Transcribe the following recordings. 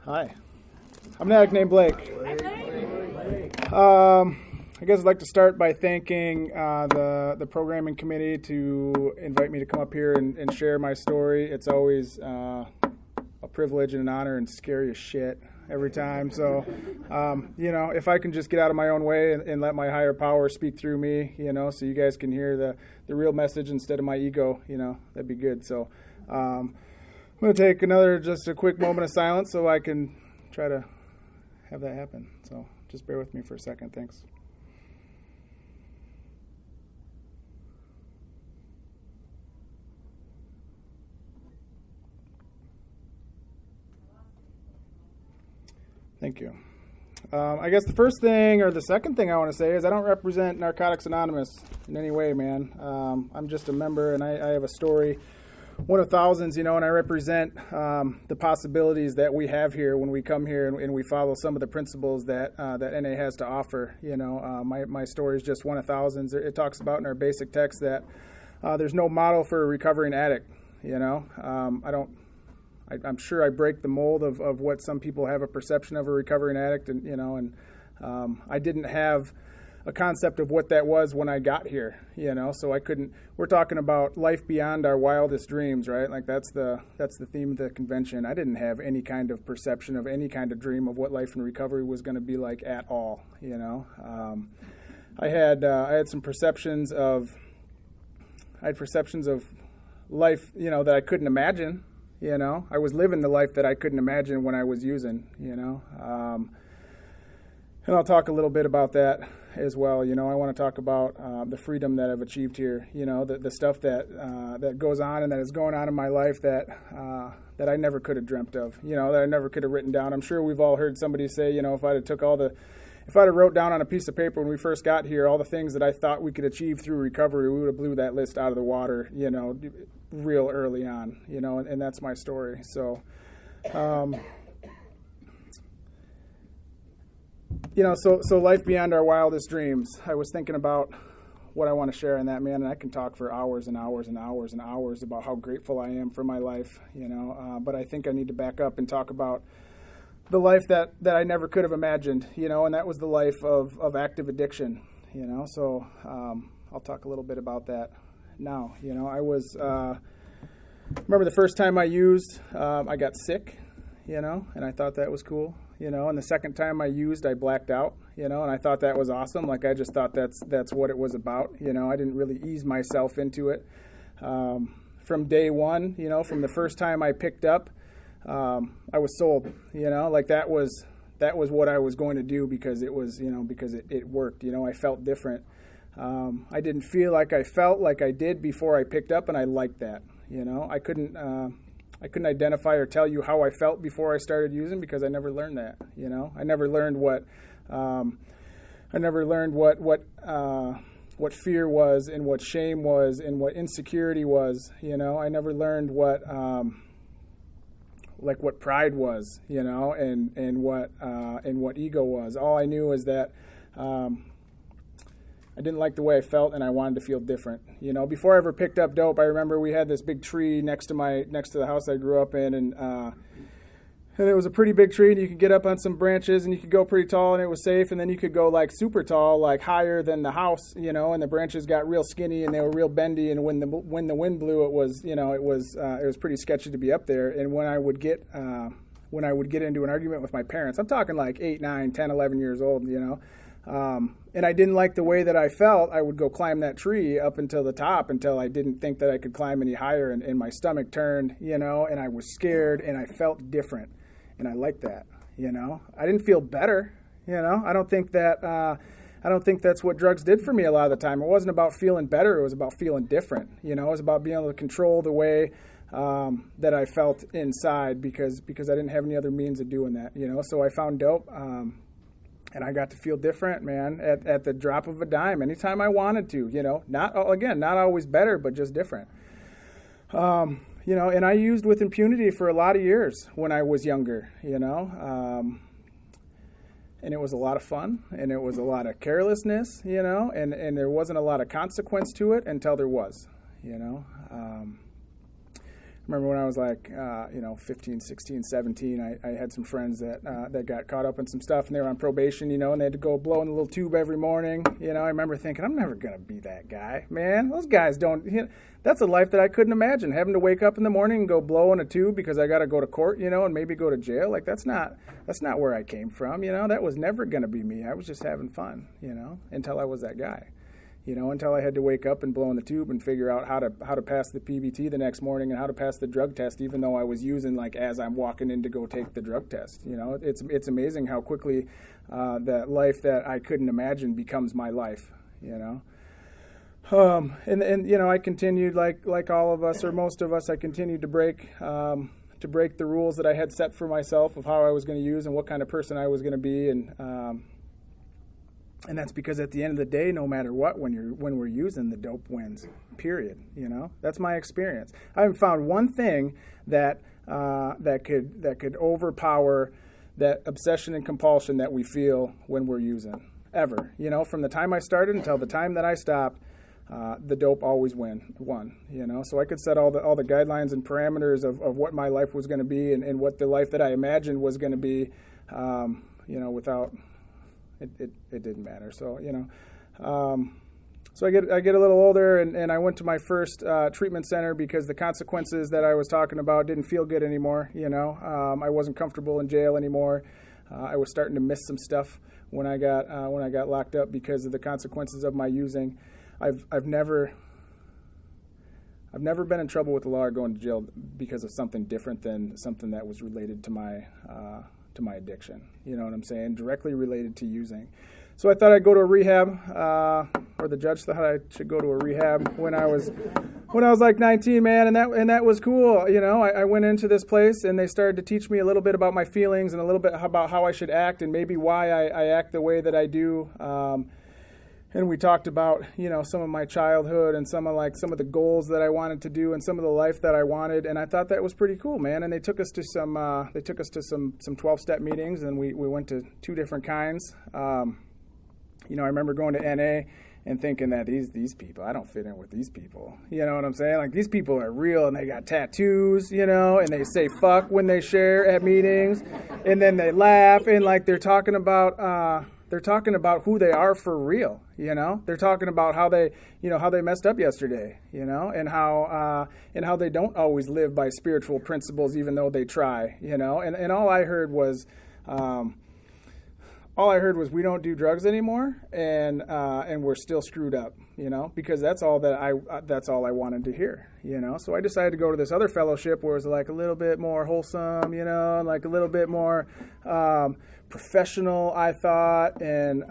Hi, I'm an addict named Blake. I guess I'd like to start by thanking the programming committee to invite me to come up here and share my story. It's always a privilege and an honor and scary as shit every time. So, if I can just get out of my own way and let my higher power speak through me, so you guys can hear the real message instead of my ego, that'd be good. So I'm going to take just a quick moment of silence so I can try to have that happen. So just bear with me for a second. Thanks. Thank you. I guess the first thing or the second thing I want to say is I don't represent Narcotics Anonymous in any way, man. I'm just a member, and I have a story, one of thousands, and I represent the possibilities that we have here when we come here and we follow some of the principles that NA has to offer. My story is just one of thousands. It talks about in our basic text that there's no model for a recovering addict. I'm sure I break the mold of what some people have a perception of a recovering addict, and I didn't have a concept of what that was when I got here, so I couldn't. We're talking about life beyond our wildest dreams, right? Like that's the theme of the convention. I didn't have any kind of perception of any kind of dream of what life in recovery was going to be like at all, I had some perceptions of life, that I couldn't imagine. I was living the life that I couldn't imagine when I was using, and I'll talk a little bit about that as well. I want to talk about the freedom that I've achieved here, the stuff that goes on and that is going on in my life that I never could have dreamt of, that I never could have written down. I'm sure we've all heard somebody say, if I'd have wrote down on a piece of paper when we first got here all the things that I thought we could achieve through recovery, we would have blew that list out of the water, real early on, and that's my story. So, so life beyond our wildest dreams. I was thinking about what I want to share in that, man, and I can talk for hours and hours and hours and hours about how grateful I am for my life, but I think I need to back up and talk about the life that I never could have imagined, and that was the life of active addiction, so I'll talk a little bit about that now. I was, remember the first time I used, I got sick, and I thought that was cool, and the second time I used, I blacked out, and I thought that was awesome. Like, I just thought that's what it was about, I didn't really ease myself into it. From day one, from the first time I picked up, I was sold, like that was what I was going to do because it was, because it worked, I felt different. I didn't feel like I felt like I did before I picked up, and I liked that. I couldn't identify or tell you how I felt before I started using because I never learned that. I never learned what fear was and what shame was and what insecurity was. I never learned what pride was, and what ego was. All I knew is that I didn't like the way I felt, and I wanted to feel different. Before I ever picked up dope, I remember we had this big tree next to the house I grew up in, and it was a pretty big tree, and you could get up on some branches, and you could go pretty tall, and it was safe, and then you could go like super tall, like higher than the house, and the branches got real skinny, and they were real bendy, and when the wind blew, it was pretty sketchy to be up there. And when I would get into an argument with my parents, I'm talking like 8, 9, 10, 11 years old, and I didn't like the way that I felt, I would go climb that tree up until the top until I didn't think that I could climb any higher, and my stomach turned, and I was scared, and I felt different. And I liked that, I didn't feel better, I don't think that's what drugs did for me a lot of the time. It wasn't about feeling better. It was about feeling different. It was about being able to control the way that I felt inside because I didn't have any other means of doing that, So I found dope, and I got to feel different, man, at the drop of a dime, anytime I wanted to, not always better, but just different. And I used with impunity for a lot of years when I was younger, and it was a lot of fun, and it was a lot of carelessness, and there wasn't a lot of consequence to it until there was, remember when I was like, 15, 16, 17, I had some friends that got caught up in some stuff, and they were on probation, and they had to go blow in the little tube every morning. I remember thinking, I'm never going to be that guy, man. Those guys don't, that's a life that I couldn't imagine, having to wake up in the morning and go blow in a tube because I got to go to court, and maybe go to jail. Like, that's not where I came from, that was never going to be me. I was just having fun, until I was that guy. Until I had to wake up and blow in the tube and figure out how to pass the PBT the next morning and how to pass the drug test, even though I was using, like, as I'm walking in to go take the drug test. It's amazing how quickly that life that I couldn't imagine becomes my life. I continued like all of us or most of us. I continued to break the rules that I had set for myself of how I was going to use and what kind of person I was going to be, and that's because at the end of the day, no matter what, when we're using, the dope wins. Period. That's my experience. I haven't found one thing that could overpower that obsession and compulsion that we feel when we're using ever. From the time I started until the time that I stopped, the dope always won. So I could set all the guidelines and parameters of what my life was going to be and what the life that I imagined was going to be. Without. It didn't matter. So, so I get a little older and I went to my first treatment center because the consequences that I was talking about didn't feel good anymore. I wasn't comfortable in jail anymore. I was starting to miss some stuff when I got locked up because of the consequences of my using. I've never been in trouble with the law or going to jail because of something different than something that was related to my addiction. You know what I'm saying? Directly related to using. So I thought I'd go to a rehab, or the judge thought I should go to a rehab when I was like 19, man, and that was cool. I went into this place and they started to teach me a little bit about my feelings and a little bit about how I should act and maybe why I act the way that I do. And we talked about, some of my childhood and some of the goals that I wanted to do and some of the life that I wanted. And I thought that was pretty cool, man. And they took us to some 12-step meetings, and we went to 2 different kinds. I remember going to NA and thinking that these people, I don't fit in with these people. You know what I'm saying? Like, these people are real and they got tattoos, and they say fuck when they share at meetings, and then they laugh and like they're talking about who they are for real, They're talking about how they messed up yesterday, and how they don't always live by spiritual principles, even though they try, And all I heard was we don't do drugs anymore, and we're still screwed up, because that's all I wanted to hear, So I decided to go to this other fellowship where it was like a little bit more wholesome, and like a little bit more professional, I thought, and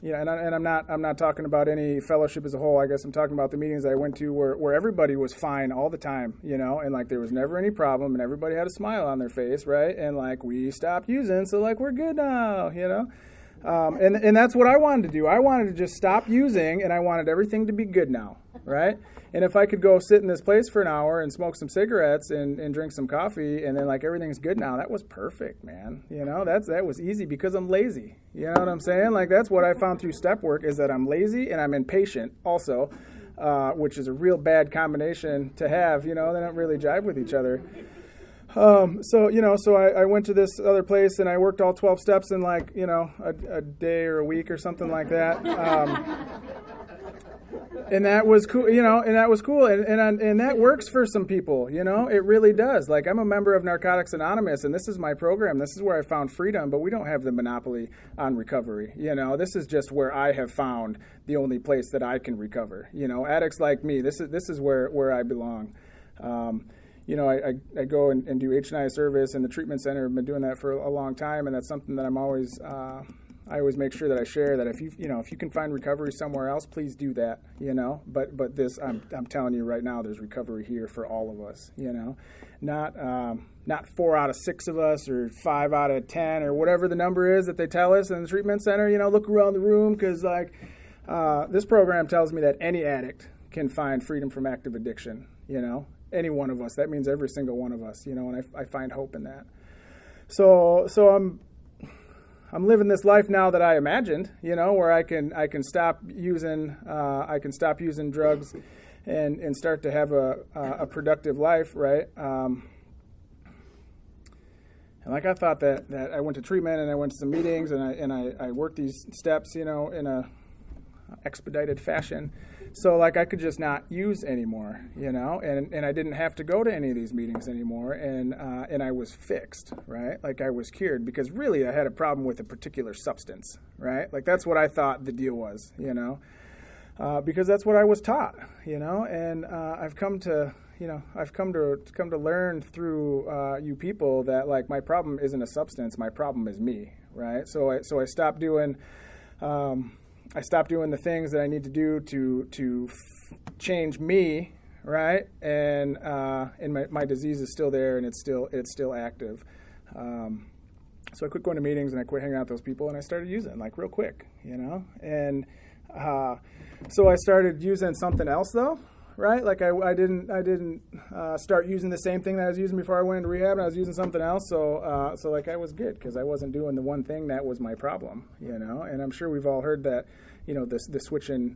and I'm not talking about any fellowship as a whole. I guess I'm talking about the meetings I went to where everybody was fine all the time, and like there was never any problem and everybody had a smile on their face, right? And like we stopped using, so like we're good now, and that's what I wanted to do. I wanted to just stop using, and I wanted everything to be good now, right? And if I could go sit in this place for an hour and smoke some cigarettes and drink some coffee, and then like everything's good now, that was perfect, man. That was easy because I'm lazy. You know what I'm saying? Like, that's what I found through step work, is that I'm lazy and I'm impatient also, which is a real bad combination to have. They don't really jive with each other. So I went to this other place and I worked all 12 steps in like, a day or a week or something like that. And that was cool, and that was cool. And that works for some people, it really does. Like, I'm a member of Narcotics Anonymous, and this is my program. This is where I found freedom, but we don't have the monopoly on recovery. This is just where I have found the only place that I can recover. Addicts like me, this is where I belong. I go and do H&I service in the treatment center. I've been doing that for a long time, and that's something that I always make sure that I share, that if you can find recovery somewhere else, please do that, But this, I'm telling you right now, there's recovery here for all of us, Not 4 out of 6 of us or 5 out of 10 or whatever the number is that they tell us in the treatment center. Look around the room, because this program tells me that any addict can find freedom from active addiction. Any one of us. That means every single one of us. And I find hope in that. So I'm living this life now that I imagined, where I can stop using drugs and start to have a productive life, right? And like I thought that I went to treatment and I went to some meetings and I worked these steps, in a expedited fashion. So like I could just not use anymore, and I didn't have to go to any of these meetings anymore, and I was fixed, right? Like I was cured, because really I had a problem with a particular substance, right? Like that's what I thought the deal was, because that's what I was taught, and I've come to learn through you people that like my problem isn't a substance, my problem is me, right? So I stopped doing. I stopped doing the things that I need to do to change me, right? And my disease is still there, and it's still active. So I quit going to meetings and I quit hanging out with those people, and I started using like real quick, And so I started using something else though, right? Like I didn't start using the same thing that I was using before I went into rehab, and I was using something else. So like I was good because I wasn't doing the one thing that was my problem, And I'm sure we've all heard that, the switching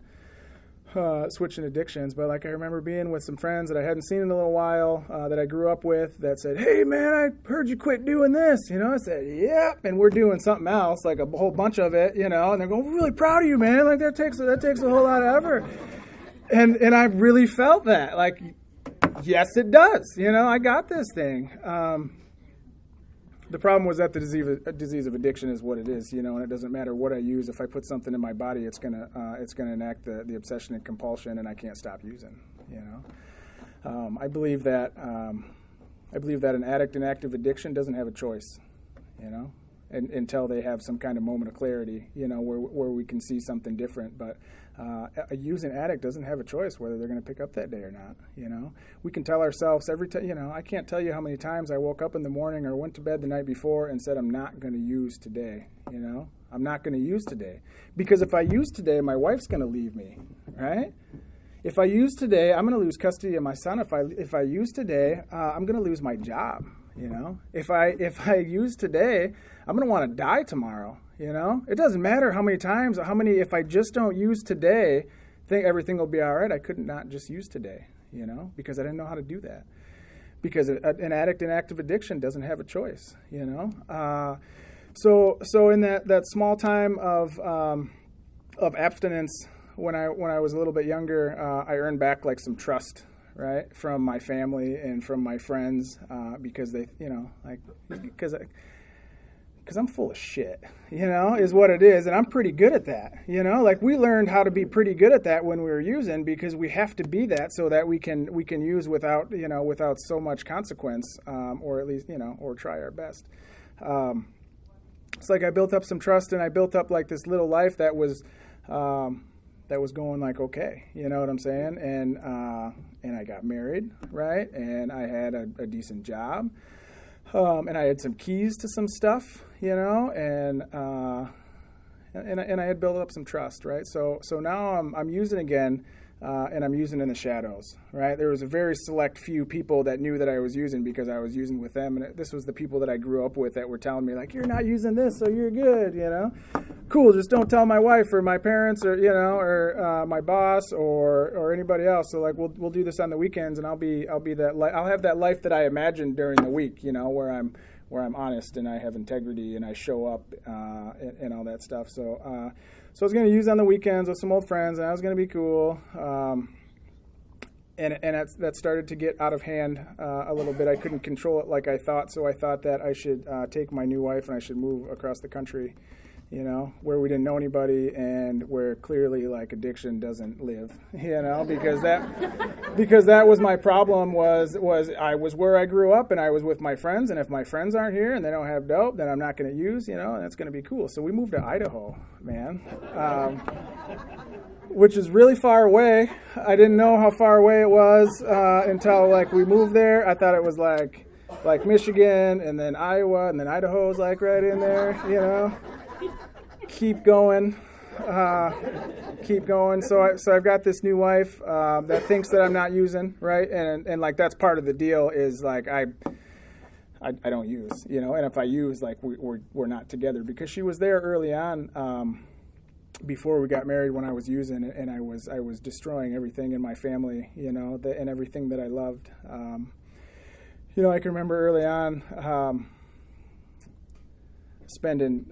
addictions. But like I remember being with some friends that I hadn't seen in a little while, that I grew up with, that said, "Hey man, I heard you quit doing this." I said, "Yep," and we're doing something else, like a whole bunch of it, and they're going, "We're really proud of you, man. Like that takes a whole lot of effort." And I really felt that, like, yes, it does. I got this thing. The problem was that the disease of addiction is what it is, and it doesn't matter what I use. If I put something in my body, it's gonna enact the obsession and compulsion, and I can't stop using. I believe that an addict in active addiction doesn't have a choice, until they have some kind of moment of clarity, where we can see something different. But a using addict doesn't have a choice whether they're going to pick up that day or not. We can tell ourselves every time. I can't tell you how many times I woke up in the morning or went to bed the night before and said, "I'm not going to use today." I'm not going to use today, because if I use today, my wife's going to leave me, right? If I use today, I'm going to lose custody of my son. If I use today, I'm going to lose my job. If I use today, I'm going to want to die tomorrow. It doesn't matter how many times, if I just don't use today, think everything will be all right. I couldn't not just use today, because I didn't know how to do that. Because an addict in active addiction doesn't have a choice, So in that small time of abstinence, when I was a little bit younger, I earned back like some trust, right, from my family and from my friends, because they, because I'm full of shit, is what it is. And I'm pretty good at that, like we learned how to be pretty good at that when we were using, because we have to be that so that we can use without so much consequence, or at least, or try our best. It's like I built up some trust, and I built up like this little life that was going like, okay, you know what I'm saying? And I got married, right? And I had a decent job. And I had some keys to some stuff, and I had built up some trust, right? So now I'm using again, and I'm using in the shadows, right? There was a very select few people that knew that I was using because I was using with them, and this was the people that I grew up with that were telling me like, "You're not using this, so you're good," Cool, just don't tell my wife or my parents or or my boss or anybody else. So like we'll do this on the weekends, and I'll be that I'll have that life that I imagined during the week, where I'm honest and I have integrity and I show up and all that stuff. So I was going to use on the weekends with some old friends, and I was going to be cool. And that started to get out of hand a little bit. I couldn't control it like I thought, so I thought that I should take my new wife and I should move across the country, where we didn't know anybody and where clearly like addiction doesn't live, because that was my problem was I was where I grew up and I was with my friends, and if my friends aren't here and they don't have dope, then I'm not going to use, and that's going to be cool. So we moved to Idaho, man, which is really far away. I didn't know how far away it was until like we moved there. I thought it was like Michigan and then Iowa and then Idaho was like right in there, Keep going. So I've got this new wife that thinks that I'm not using, right? And like that's part of the deal is like I don't use, and if I use, like we're not together, because she was there early on before we got married when I was using it, and I was destroying everything in my family, and everything that I loved. I can remember early on spending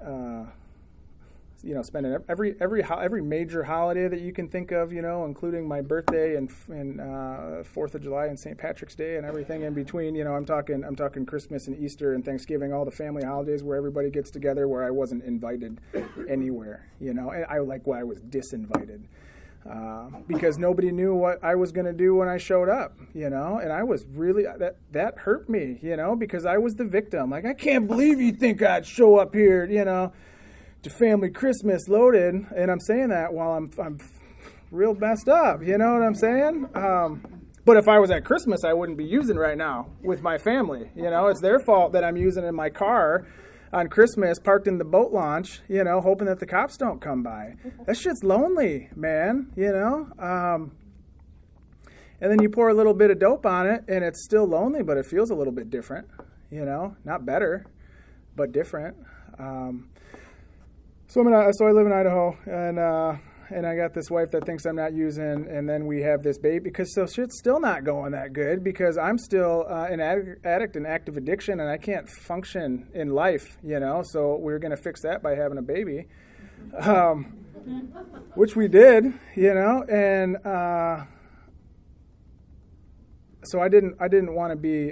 every major holiday that you can think of, including my birthday and 4th of July and St. Patrick's Day and everything in between. I'm talking Christmas and Easter and Thanksgiving, all the family holidays where everybody gets together, where I wasn't invited anywhere, and I was disinvited. Because nobody knew what I was going to do when I showed up, and I was really, that hurt me, because I was the victim. Like, I can't believe you think I'd show up here, to family Christmas loaded, and I'm saying that while I'm real messed up, you know what I'm saying? But if I was at Christmas, I wouldn't be using right now with my family, it's their fault that I'm using in my car on Christmas, parked in the boat launch, hoping that the cops don't come by. That shit's lonely, man, and then you pour a little bit of dope on it, and it's still lonely, but it feels a little bit different, not better, but different. So I live in Idaho, and I got this wife that thinks I'm not using, and then we have this baby, because so shit's still not going that good, because I'm still an addict in active addiction, and I can't function in life, so we're going to fix that by having a baby, which we did, and so I didn't want to be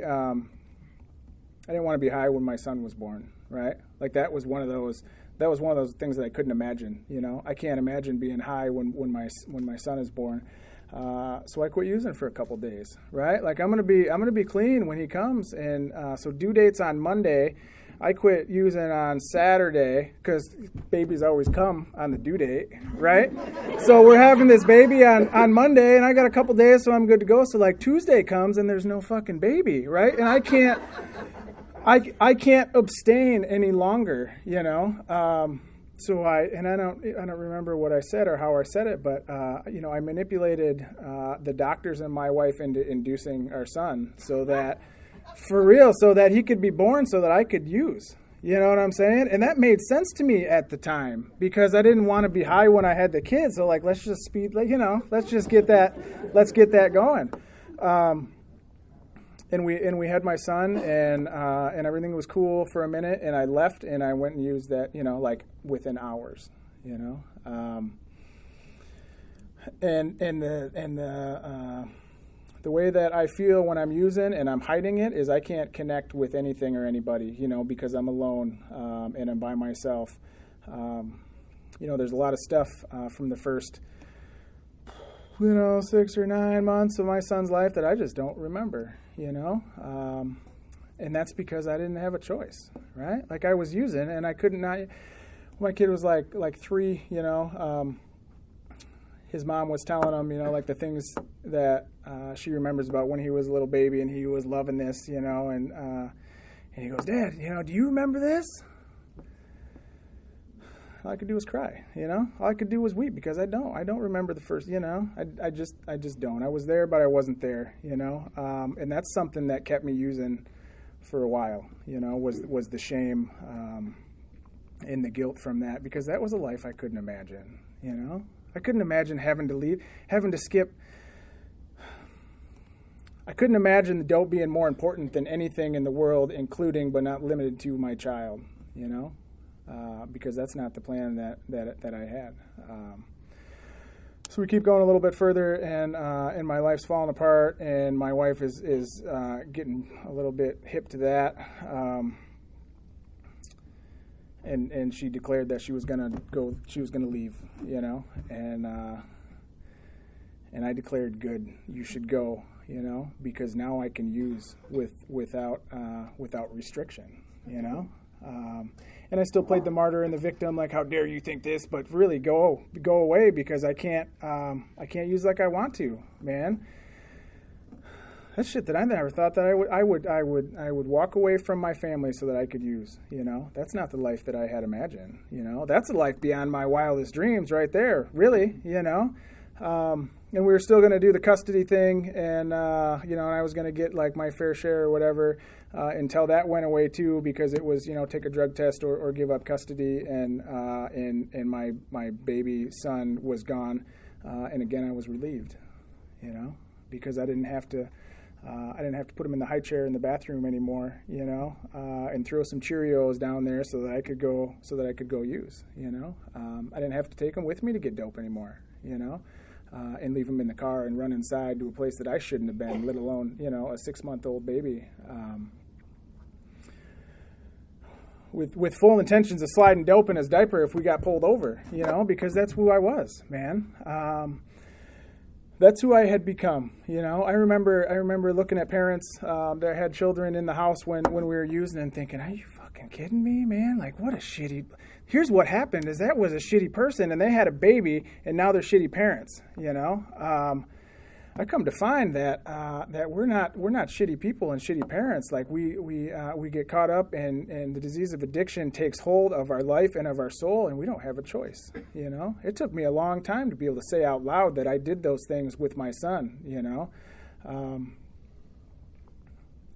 high when my son was born, right? Like that was one of those things that I couldn't imagine. I can't imagine being high when my son is born. So I quit using for a couple days, right? Like I'm gonna be clean when he comes, and so due date's on Monday. I quit using on Saturday because babies always come on the due date, right? So we're having this baby on Monday, and I got a couple days, so I'm good to go. So like Tuesday comes, and there's no fucking baby, right? And I can't abstain any longer, So I don't remember what I said or how I said it, but I manipulated the doctors and my wife into inducing our son so that he could be born so that I could use. You know what I'm saying? And that made sense to me at the time because I didn't want to be high when I had the kids. So like, let's just let's get that going. And we had my son, and everything was cool for a minute, and I left, and I went and used that, like within hours, the way that I feel when I'm using and I'm hiding it is I can't connect with anything or anybody, because I'm alone and I'm by myself. There's a lot of stuff from the first 6 or 9 months of my son's life that I just don't remember, and that's because I didn't have a choice, right? Like I was using, and I couldn't not. My kid was like 3, his mom was telling him, like the things that she remembers about when he was a little baby and he was loving this, and he goes, "Dad, do you remember this?" All I could do was cry, All I could do was weep because I don't remember the first, I just don't. I was there, but I wasn't there, and that's something that kept me using for a while, was the shame and the guilt from that, because that was a life I couldn't imagine, I couldn't imagine having to leave, having to skip. I couldn't imagine the dope being more important than anything in the world, including but not limited to my child, because that's not the plan that I had. So we keep going a little bit further, and my life's falling apart, and my wife is getting a little bit hip to that, and she declared that she was gonna leave, and I declared, good, you should go, because now I can use without restriction, and I still played the martyr and the victim, like, how dare you think this? But really, go away, because I can't use like I want to, man. That's shit that I never thought that I would walk away from my family so that I could use. That's not the life that I had imagined. That's a life beyond my wildest dreams, right there. Really, we were still going to do the custody thing, and and I was going to get like my fair share or whatever until that went away too, because it was take a drug test or give up custody, and my baby son was gone, and again I was relieved, because I didn't have to put him in the high chair in the bathroom anymore, and throw some Cheerios down there so that I could go use, I didn't have to take him with me to get dope anymore, and leave him in the car and run inside to a place that I shouldn't have been, let alone, a 6-month-old baby, with full intentions of sliding dope in his diaper if we got pulled over, because that's who I was, man. That's who I had become, I remember looking at parents that had children in the house when we were using and thinking, are you fucking kidding me, man? Like, what a shitty... Here's what happened is that was a shitty person, and they had a baby, and now they're shitty parents, I come to find that that we're not shitty people and shitty parents. Like we get caught up, and the disease of addiction takes hold of our life and of our soul, and we don't have a choice. It took me a long time to be able to say out loud that I did those things with my son.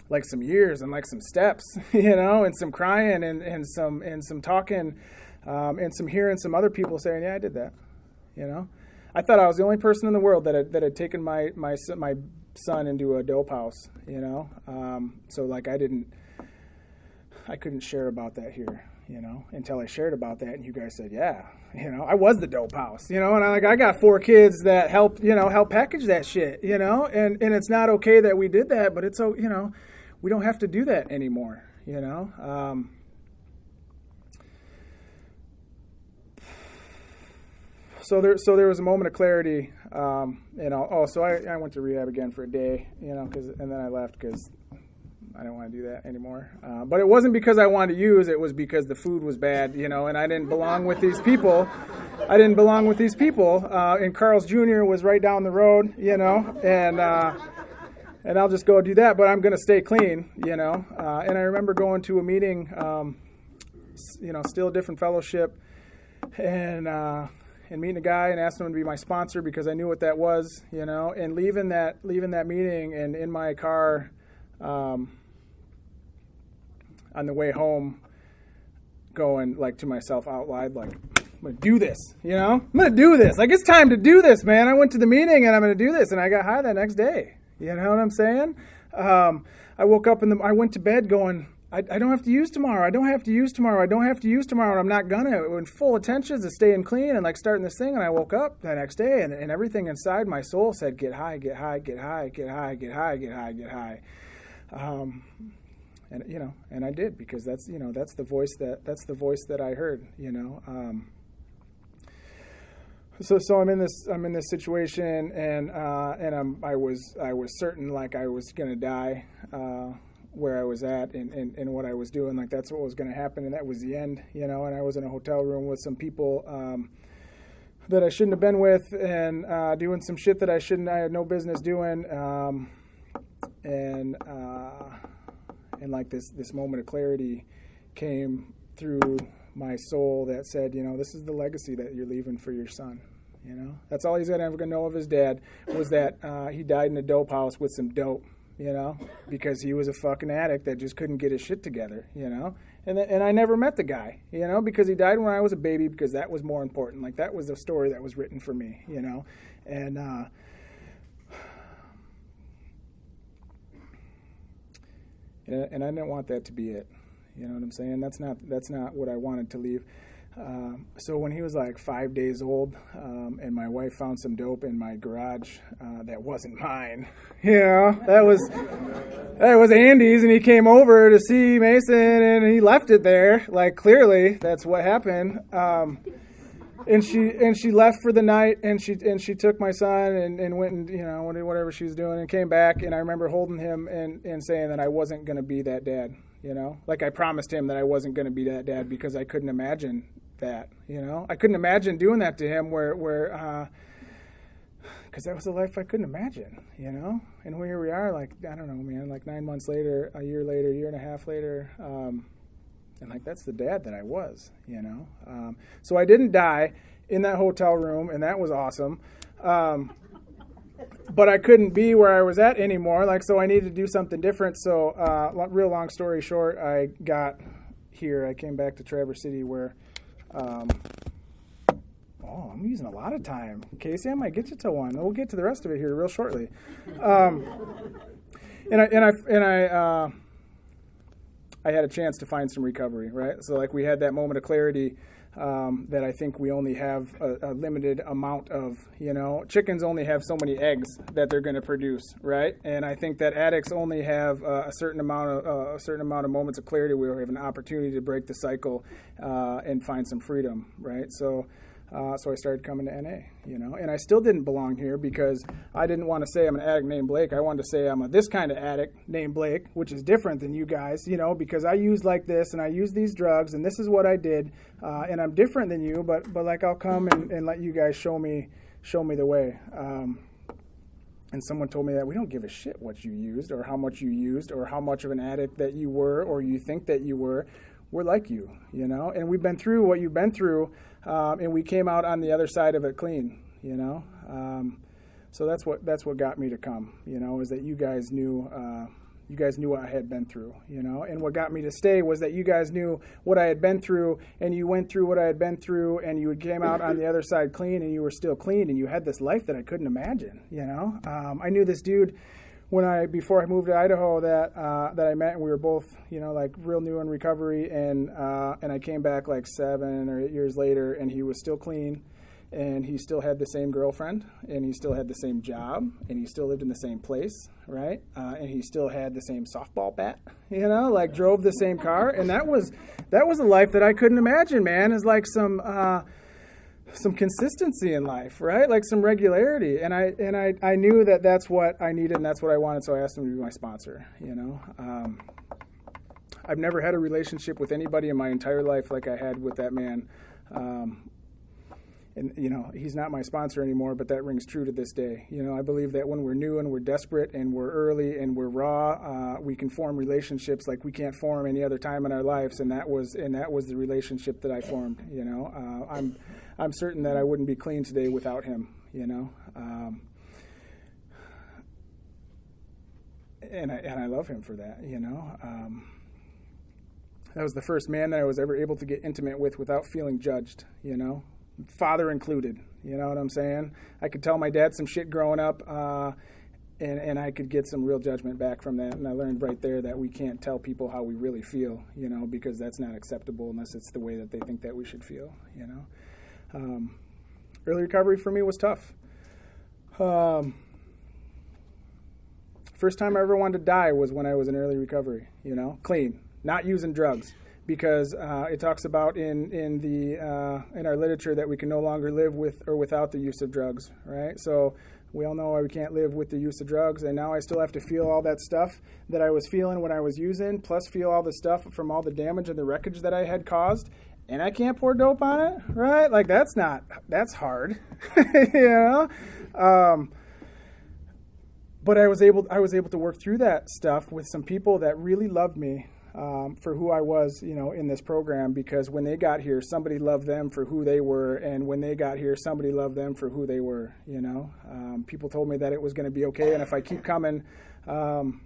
Like some years and like some steps, and some crying and some talking, and some hearing some other people saying, yeah, I did that. I thought I was the only person in the world that had taken my son into a dope house, so like I couldn't share about that here, until I shared about that, and you guys said, yeah, I was the dope house, and I got 4 kids that help package that shit, and it's not okay that we did that, but it's so, we don't have to do that anymore, So there was a moment of clarity, and also I went to rehab again for a day, and then I left because I didn't want to do that anymore. But it wasn't because I wanted to use; it was because the food was bad, and I didn't belong with these people. And Carl's Jr. was right down the road, and I'll just go do that. But I'm going to stay clean, And I remember going to a meeting, still a different fellowship, and meeting a guy and asking him to be my sponsor because I knew what that was, and leaving that meeting and in my car on the way home going like to myself out loud, like, I'm going to do this, I'm going to do this. Like, it's time to do this, man. I went to the meeting and I'm going to do this. And I got high that next day. You know what I'm saying? I woke up I went to bed going, I don't have to use tomorrow. I don't have to use tomorrow. I don't have to use tomorrow. And I'm not gonna. In full attention to staying clean and like starting this thing. And I woke up the next day and everything inside my soul said, get high, get high, get high, get high, get high, get high, get high. And I did, because that's the voice that I heard, So I'm in this situation, and I was certain like I was gonna die, where I was at and what I was doing, like that's what was going to happen, and that was the end, and I was in a hotel room with some people that I shouldn't have been with, and doing some shit that I had no business doing, and like this moment of clarity came through my soul that said, this is the legacy that you're leaving for your son. That's all he's ever going to know of his dad, was that he died in a dope house with some dope. Because he was a fucking addict that just couldn't get his shit together, and I never met the guy, because he died when I was a baby, because that was more important. Like, that was the story that was written for me, and I didn't want that to be it. You know what I'm saying? That's not what I wanted to leave. So when he was like 5 days old, and my wife found some dope in my garage that wasn't mine, that was Andy's, and he came over to see Mason, and he left it there. Like, clearly, that's what happened. And she left for the night, and she took my son and went and whatever she was doing, and came back. And I remember holding him and saying that I wasn't going to be that dad. Like I promised him that I wasn't going to be that dad, because I couldn't imagine that, I couldn't imagine doing that to him where because that was a life I couldn't imagine, and here we are, like, I don't know, man, like 9 months later, a year later, year and a half later, and like, that's the dad that I was, So I didn't die in that hotel room, and that was awesome. but I couldn't be where I was at anymore. Like, so I needed to do something different. So, real long story short, I got here. I came back to Traverse City where, I'm using a lot of time. Casey, I might get you to one. We'll get to the rest of it here real shortly. I had a chance to find some recovery, right? So like we had that moment of clarity that I think we only have a limited amount of, chickens only have so many eggs that they're going to produce, right? And I think that addicts only have a certain amount of moments of clarity where we have an opportunity to break the cycle and find some freedom, right? So I started coming to NA, and I still didn't belong here because I didn't want to say I'm an addict named Blake. I wanted to say I'm this kind of addict named Blake, which is different than you guys, because I use like this and I use these drugs and this is what I did, and I'm different than you, but like I'll come and let you guys show me the way. And someone told me that we don't give a shit what you used or how much you used or how much of an addict that you were or you think that you were. We're like you, and we've been through what you've been through, and we came out on the other side of it clean, So that's what got me to come, is that you guys knew what I had been through, and what got me to stay was that you guys knew what I had been through, and you went through what I had been through, and you came out on the other side clean, and you were still clean, and you had this life that I couldn't imagine, I knew this dude before I moved to Idaho that I met, and we were both, like real new in recovery, and I came back like 7 or 8 years later, and he was still clean, and he still had the same girlfriend, and he still had the same job, and he still lived in the same place, right? And he still had the same softball bat, like drove the same car, and that was a life that I couldn't imagine, man. Is like some consistency in life, right? Like some regularity. And I knew that that's what I needed and that's what I wanted. So I asked him to be my sponsor, I've never had a relationship with anybody in my entire life like I had with that man. And he's not my sponsor anymore, but that rings true to this day. I believe that when we're new and we're desperate and we're early and we're raw, we can form relationships like we can't form any other time in our lives. And that was the relationship that I formed. I'm certain that I wouldn't be clean today without him. And I love him for that. That was the first man that I was ever able to get intimate with without feeling judged. Father included, you know what I'm saying? I could tell my dad some shit growing up, and I could get some real judgment back from that. And I learned right there that we can't tell people how we really feel, because that's not acceptable unless it's the way that they think that we should feel, Early recovery for me was tough. First time I ever wanted to die was when I was in early recovery, clean, not using drugs. Because it talks about in our literature that we can no longer live with or without the use of drugs, right? So we all know why we can't live with the use of drugs, and now I still have to feel all that stuff that I was feeling when I was using, plus feel all the stuff from all the damage and the wreckage that I had caused, and I can't pour dope on it, right? Like that's hard, But I was able to work through that stuff with some people that really loved me. For who I was, in this program, because when they got here, somebody loved them for who they were, and when they got here, somebody loved them for who they were, People told me that it was going to be okay, and if I keep coming, and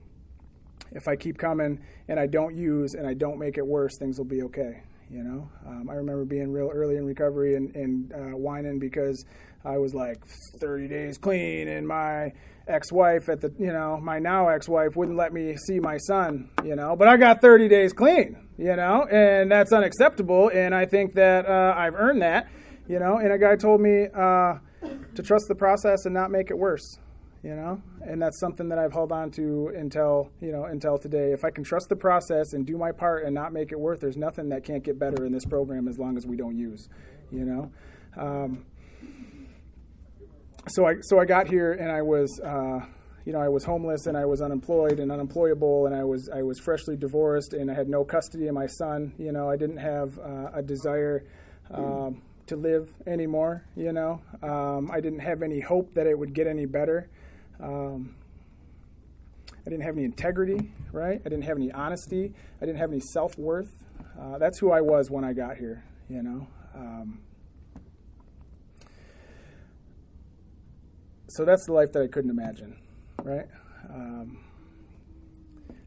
I don't use and I don't make it worse, things will be okay, I remember being real early in recovery and whining because I was like 30 days clean, and my ex-wife my now ex-wife wouldn't let me see my son, but I got 30 days clean, and that's unacceptable. And I think that I've earned that, and a guy told me to trust the process and not make it worse, and that's something that I've held on to until today. If I can trust the process and do my part and not make it worse, there's nothing that can't get better in this program as long as we don't use, So I got here and I was, I was homeless and I was unemployed and unemployable, and I was freshly divorced, and I had no custody of my son. I didn't have a desire to live anymore. I didn't have any hope that it would get any better. I didn't have any integrity, right? I didn't have any honesty. I didn't have any self-worth. That's who I was when I got here. So that's the life that I couldn't imagine, right?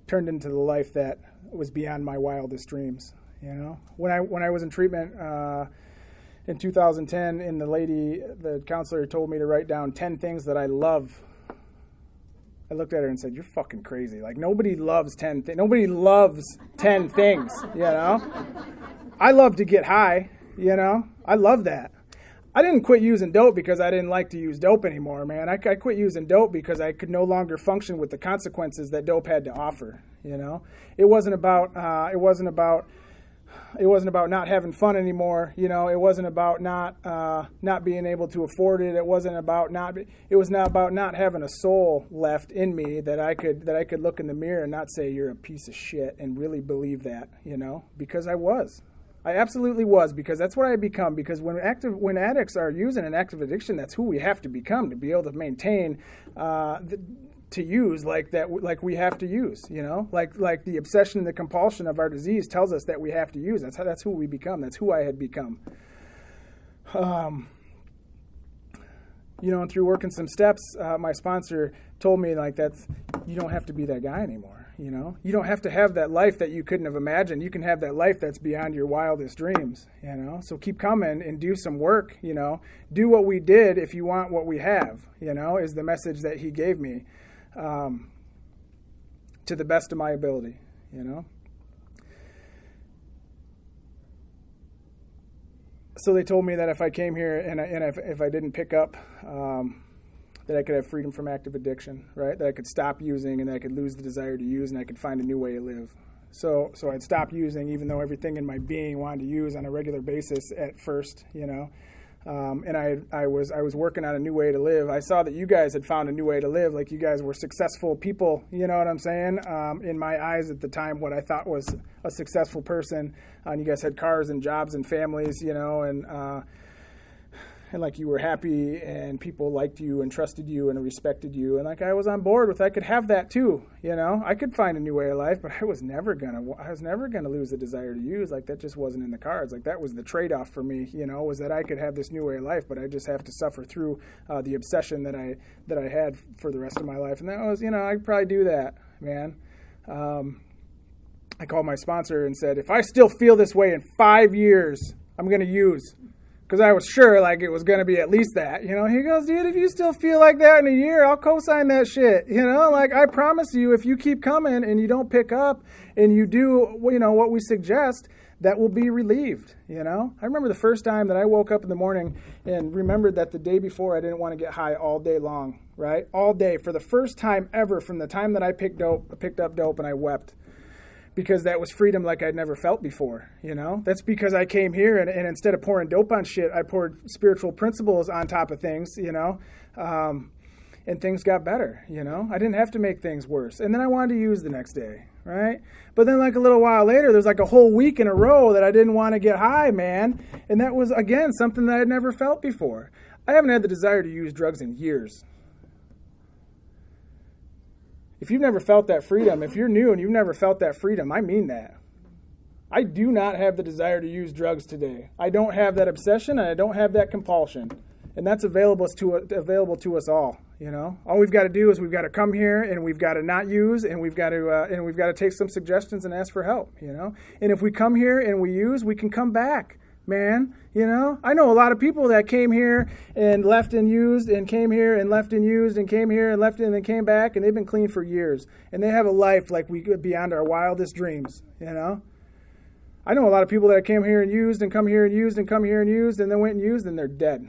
Turned into the life that was beyond my wildest dreams. When I was in treatment in 2010, and the counselor told me to write down 10 things that I love. I looked at her and said, "You're fucking crazy. Like, nobody loves 10 things. Nobody loves 10 things, I love to get high, I love that. I didn't quit using dope because I didn't like to use dope anymore, man. I quit using dope because I could no longer function with the consequences that dope had to offer, It wasn't about not having fun anymore, It wasn't about not being able to afford it. It wasn't about it was not about not having a soul left in me that I could look in the mirror and not say you're a piece of shit and really believe that, because I absolutely was, because that's what I had become. Because when addicts are using an active addiction, that's who we have to become to be able to maintain to use like that, like we have to use, like the obsession and the compulsion of our disease tells us that we have to use. That's who we become. That's who I had become. And through working some steps, my sponsor told me you don't have to be that guy anymore. You don't have to have that life that you couldn't have imagined. You can have that life that's beyond your wildest dreams, So keep coming and do some work, Do what we did if you want what we have, is the message that he gave me, to the best of my ability, So they told me that if I came here and if I didn't pick up, that I could have freedom from active addiction, right? That I could stop using and that I could lose the desire to use and I could find a new way to live. So I'd stop using, even though everything in my being wanted to use on a regular basis at first, And I was working on a new way to live. I saw that you guys had found a new way to live. Like, you guys were successful people, you know what I'm saying? In my eyes at the time, what I thought was a successful person. And you guys had cars and jobs and families, and like you were happy and people liked you and trusted you and respected you. And like I was on board with, I could have that too, I could find a new way of life, but I was never gonna lose the desire to use. Like, that just wasn't in the cards. Like, that was the trade-off for me, was that I could have this new way of life, but I just have to suffer through the obsession that I had for the rest of my life. And that was, I'd probably do that, man. I called my sponsor and said, if I still feel this way in 5 years, I'm going to use. Because I was sure, it was going to be at least that. He goes, dude, if you still feel like that in a year, I'll co-sign that shit. I promise you, if you keep coming and you don't pick up and you do, what we suggest, that will be relieved, I remember the first time that I woke up in the morning and remembered that the day before I didn't want to get high all day long, right? All day. For the first time ever, from the time that I picked up dope, and I wept. Because that was freedom like I'd never felt before, That's because I came here and instead of pouring dope on shit, I poured spiritual principles on top of things, and things got better, I didn't have to make things worse. And then I wanted to use the next day, right? But then a little while later, there's a whole week in a row that I didn't want to get high, man. And that was, again, something that I'd never felt before. I haven't had the desire to use drugs in years. If you've never felt that freedom, if you're new and you've never felt that freedom, I mean that. I do not have the desire to use drugs today. I don't have that obsession and I don't have that compulsion. And that's available to us all, All we've got to do is we've got to come here and we've got to not use and we've got to take some suggestions and ask for help, And if we come here and we use, we can come back. Man, I know a lot of people that came here and left and used and came here and left and used and came here and left and then came back, and they've been clean for years. And they have a life like we could beyond our wildest dreams, I know a lot of people that came here and used and come here and used and come here and used and then went and used and they're dead,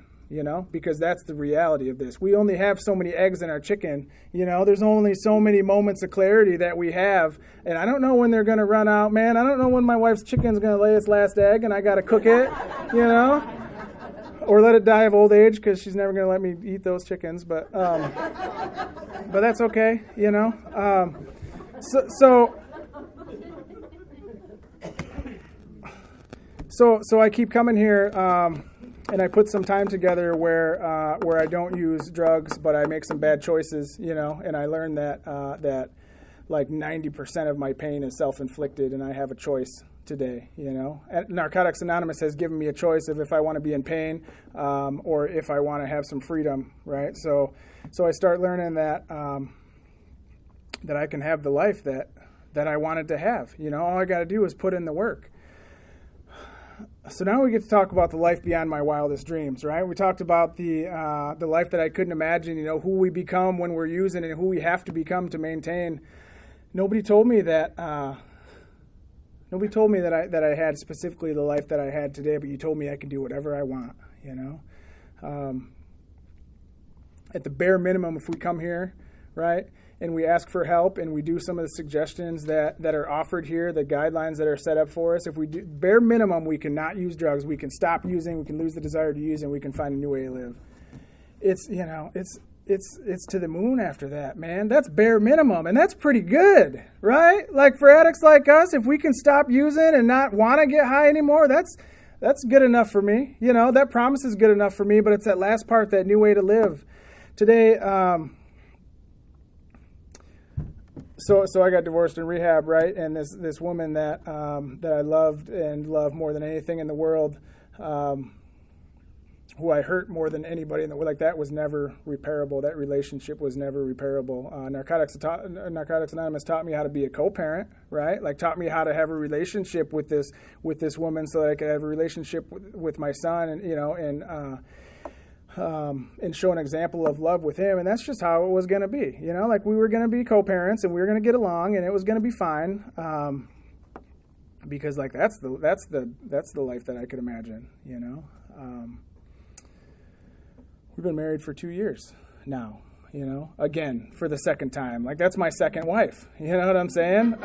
because that's the reality of this. We only have so many eggs in our chicken, there's only so many moments of clarity that we have. And I don't know when they're going to run out, man. I don't know when my wife's chicken's going to lay its last egg and I got to cook it, or let it die of old age because she's never going to let me eat those chickens. But that's okay, So I keep coming here, and I put some time together where I don't use drugs, but I make some bad choices, and I learned that 90% of my pain is self-inflicted, and I have a choice today, you know. And Narcotics Anonymous has given me a choice of if I want to be in pain or if I want to have some freedom, right? So I start learning that that I can have the life that I wanted to have. You know, all I got to do is put in the work. So now we get to talk about the life beyond my wildest dreams, right? We talked about the life that I couldn't imagine, you know, who we become when we're using and who we have to become to maintain. Nobody told me that I had specifically the life that I had today, but you told me I can do whatever I want, you know. At the bare minimum, if we come here, right, and we ask for help and we do some of the suggestions that are offered here, the guidelines that are set up for us, if we do bare minimum, we can not use drugs, we can stop using, we can lose the desire to use, and we can find a new way to live. It's, you know, it's to the moon after that, man. That's bare minimum, and that's pretty good, right? Like for addicts like us, if we can stop using and not want to get high anymore, that's good enough for me. You know, that promise is good enough for me, but it's that last part, that new way to live. Today, So I got divorced in rehab, right? And this woman that I loved and love more than anything in the world, who I hurt more than anybody in the world, like that was never repairable. That relationship was never repairable. Narcotics Anonymous taught me how to be a co-parent, right? Like taught me how to have a relationship with this woman, so that I could have a relationship with my son, and you know, and show an example of love with him. And that's just how it was going to be, you know, like we were going to be co-parents and we were going to get along and it was going to be fine. Because like, that's the life that I could imagine, you know. We've been married for 2 years now, you know, again, for the second time. Like that's my second wife, you know what I'm saying?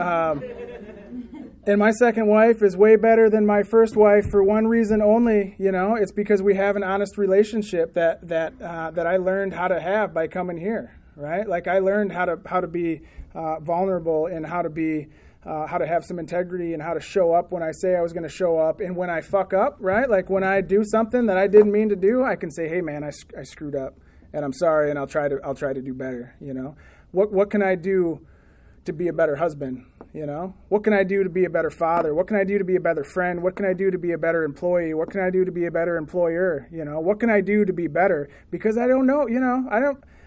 And my second wife is way better than my first wife for one reason only, you know. It's because we have an honest relationship that I learned how to have by coming here, right? Like I learned how to be vulnerable, and how to have some integrity, and how to show up when I say I was going to show up, and when I fuck up, right? Like when I do something that I didn't mean to do, I can say, hey man, I screwed up, and I'm sorry, and I'll try to do better, you know. What can I do to be a better husband? You know, what can I do to be a better father? What can I do to be a better friend? What can I do to be a better employee? What can I do to be a better employer? You know, what can I do to be better? Because I don't know, you know,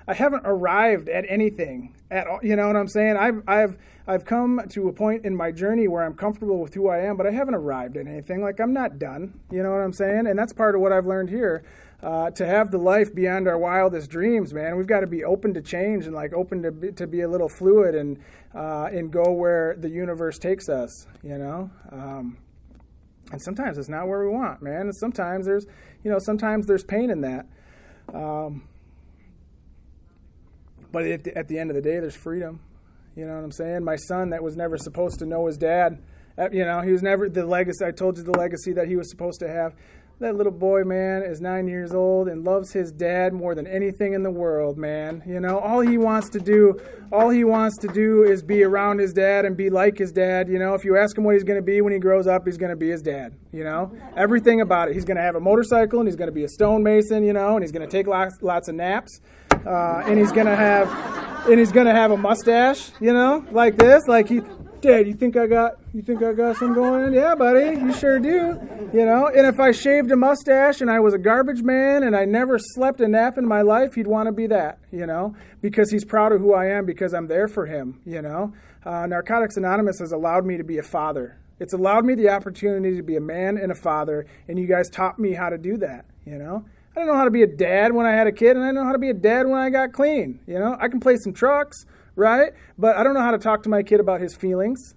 I haven't arrived at anything at all. You know what I'm saying? I've come to a point in my journey where I'm comfortable with who I am, but I haven't arrived at anything. Like I'm not done. You know what I'm saying? And that's part of what I've learned here. To have the life beyond our wildest dreams, man, we've got to be open to change and like open to be a little fluid and go where the universe takes us, you know. And sometimes it's not where we want, man. And sometimes there's pain in that. But at the end of the day, there's freedom. You know what I'm saying? My son that was never supposed to know his dad, you know, he was never the legacy. I told you the legacy that he was supposed to have. That little boy, man, is 9 years old and loves his dad more than anything in the world, man. You know, all he wants to do is be around his dad and be like his dad. You know, if you ask him what he's going to be when he grows up, he's going to be his dad. You know, everything about it. He's going to have a motorcycle, and he's going to be a stonemason. You know, and he's going to take lots of naps, and he's going to have a mustache. You know, like this, like he. Dad, you think I got some going on? Yeah, buddy, you sure do. You know, and if I shaved a mustache and I was a garbage man and I never slept a nap in my life, he'd want to be that, you know, because he's proud of who I am, because I'm there for him, you know. Narcotics Anonymous has allowed me to be a father. It's allowed me the opportunity to be a man and a father, and you guys taught me how to do that, you know. I didn't know how to be a dad when I had a kid, and I know how to be a dad when I got clean, you know. I can play some trucks, right? But I don't know how to talk to my kid about his feelings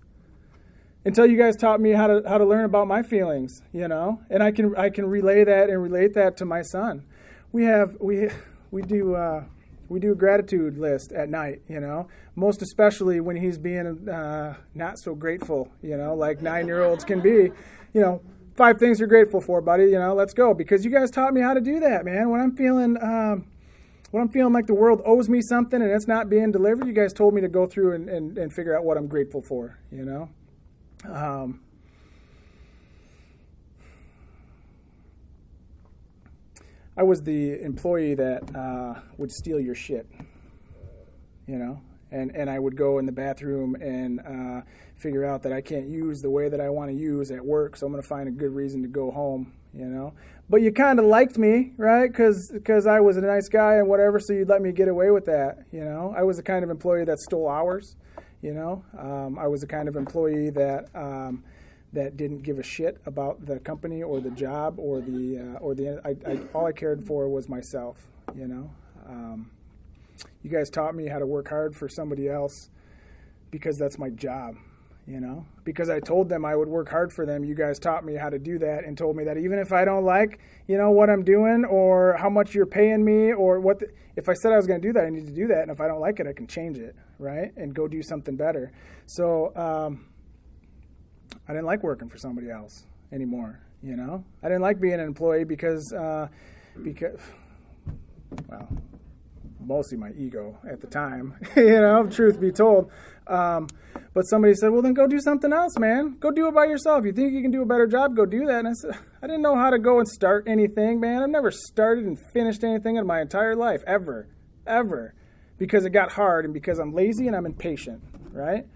until you guys taught me how to learn about my feelings, you know. And I can relay that and relate that to my son. We do a gratitude list at night, you know. Most especially when he's being not so grateful, you know, like 9-year-olds can be, you know. 5 things you're grateful for, buddy. You know, let's go. Because you guys taught me how to do that, man. When I'm feeling like the world owes me something and it's not being delivered, you guys told me to go through and figure out what I'm grateful for, you know. I was the employee that would steal your shit, you know. And I would go in the bathroom and figure out that I can't use the way that I want to use at work, so I'm going to find a good reason to go home, But you kind of liked me, right? Because I was a nice guy and whatever, so you'd let me get away with that, I was the kind of employee that stole hours, I was the kind of employee that didn't give a shit about the company or the job or all I cared for was myself, You guys taught me how to work hard for somebody else because that's my job, Because I told them I would work hard for them, you guys taught me how to do that and told me that even if I don't like, what I'm doing or how much you're paying me or if I said I was going to do that, I need to do that. And if I don't like it, I can change it, right? And go do something better. So I didn't like working for somebody else anymore, I didn't like being an employee because mostly my ego at the time, truth be told. But somebody said, well, then go do something else, man. Go do it by yourself. You think you can do a better job, go do that. And I said, I didn't know how to go and start anything, man. I've never started and finished anything in my entire life, ever, because it got hard and because I'm lazy and I'm impatient, right?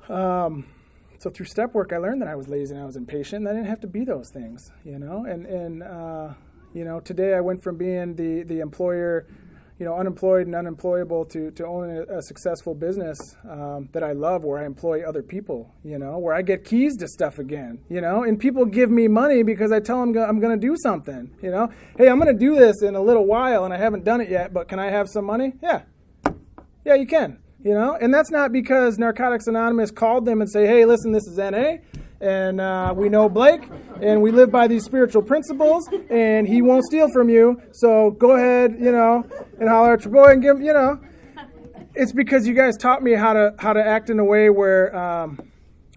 So through step work, I learned that I was lazy and I was impatient, and I didn't have to be those things, And today I went from being the employer, unemployed and unemployable to owning a successful business that I love, where I employ other people, where I get keys to stuff again, and people give me money because I tell them I'm going to do something, Hey, I'm going to do this in a little while and I haven't done it yet, but can I have some money? Yeah, you can. And that's not because Narcotics Anonymous called them and say, hey, listen, this is NA, and we know Blake, and we live by these spiritual principles, and he won't steal from you, so go ahead, and holler at your boy and give him, It's because you guys taught me how to act in a way where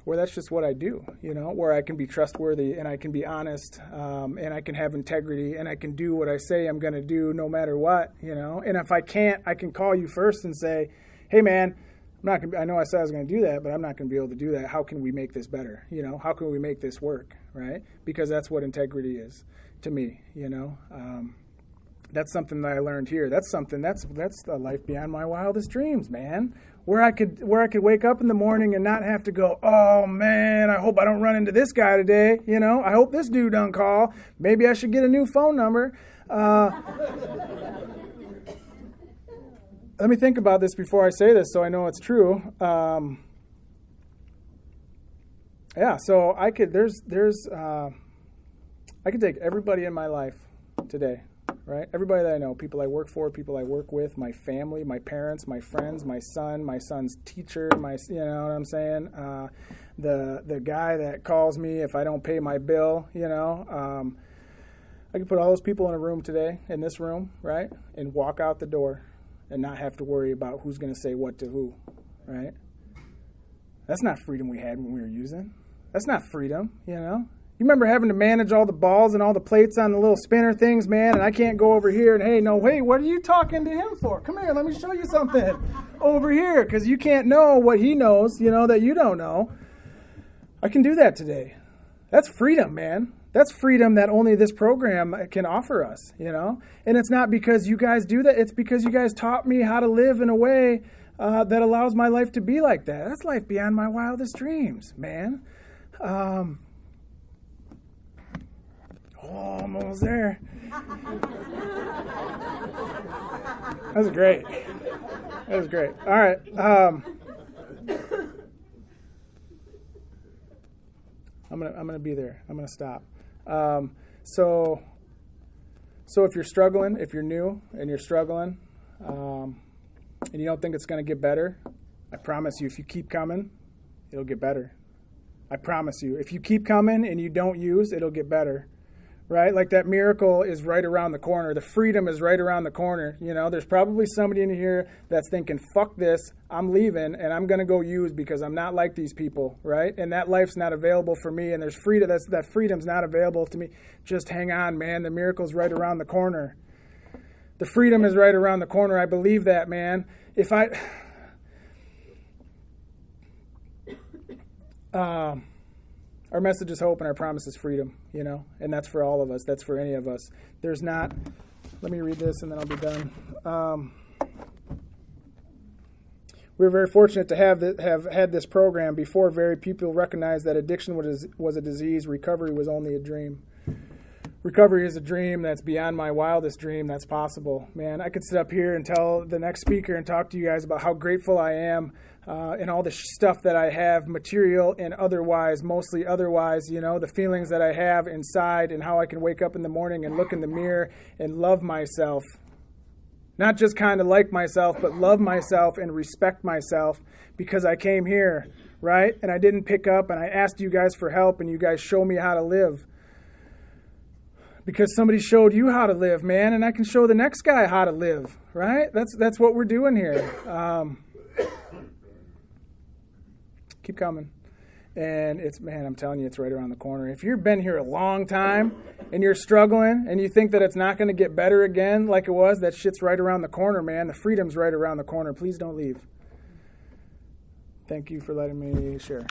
that's just what I do, where I can be trustworthy and I can be honest, and I can have integrity and I can do what I say I'm going to do no matter what, And if I can't, I can call you first and say, hey, man, I know I said I was going to do that, but I'm not going to be able to do that. How can we make this better? How can we make this work, right? Because that's what integrity is to me, That's something that I learned here. That's a life beyond my wildest dreams, man. Where I could wake up in the morning and not have to go, oh, man, I hope I don't run into this guy today, I hope this dude don't call. Maybe I should get a new phone number. Let me think about this before I say this so I know it's true. So I could I could take everybody in my life today, right? Everybody that I know, people I work for, people I work with, my family, my parents, my friends, my son's teacher, you know what I'm saying? The guy that calls me if I don't pay my bill, I could put all those people in a room today, in this room, right? And walk out the door and not have to worry about who's going to say what to who, right? That's not freedom we had when we were using. That's not freedom, You remember having to manage all the balls and all the plates on the little spinner things, man, and I can't go over here and, hey, what are you talking to him for? Come here, let me show you something over here, because you can't know what he knows, that you don't know. I can do that today. That's freedom, man. That's freedom that only this program can offer us, And it's not because you guys do that. It's because you guys taught me how to live in a way that allows my life to be like that. That's life beyond my wildest dreams, man. Almost there. That was great. All right. I'm gonna be there. I'm gonna stop. So if you're struggling, if you're new and you're struggling, and you don't think it's going to get better, I promise you, if you keep coming, it'll get better. I promise you, if you keep coming and you don't use, it'll get better, right? Like that miracle is right around the corner. The freedom is right around the corner. There's probably somebody in here that's thinking, fuck this, I'm leaving and I'm going to go use because I'm not like these people, right? And that life's not available for me, and there's freedom. That freedom's not available to me. Just hang on, man. The miracle's right around the corner. The freedom is right around the corner. I believe that, man. Our message is hope and our promise is freedom, and that's for all of us. That's for any of us. There's not, let me read this and then I'll be done. we were very fortunate to have had this program before very people recognized that addiction was a disease. Recovery was only a dream. Recovery is a dream that's beyond my wildest dream that's possible. Man, I could sit up here and tell the next speaker and talk to you guys about how grateful I am and all the stuff that I have, material and otherwise, mostly otherwise, the feelings that I have inside and how I can wake up in the morning and look in the mirror and love myself. Not just kind of like myself, but love myself and respect myself because I came here, right? And I didn't pick up and I asked you guys for help and you guys show me how to live. Because somebody showed you how to live, man, and I can show the next guy how to live, right? That's what we're doing here. Keep coming. And I'm telling you, it's right around the corner. If you've been here a long time and you're struggling and you think that it's not going to get better again like it was, that shit's right around the corner, man. The freedom's right around the corner. Please don't leave. Thank you for letting me share.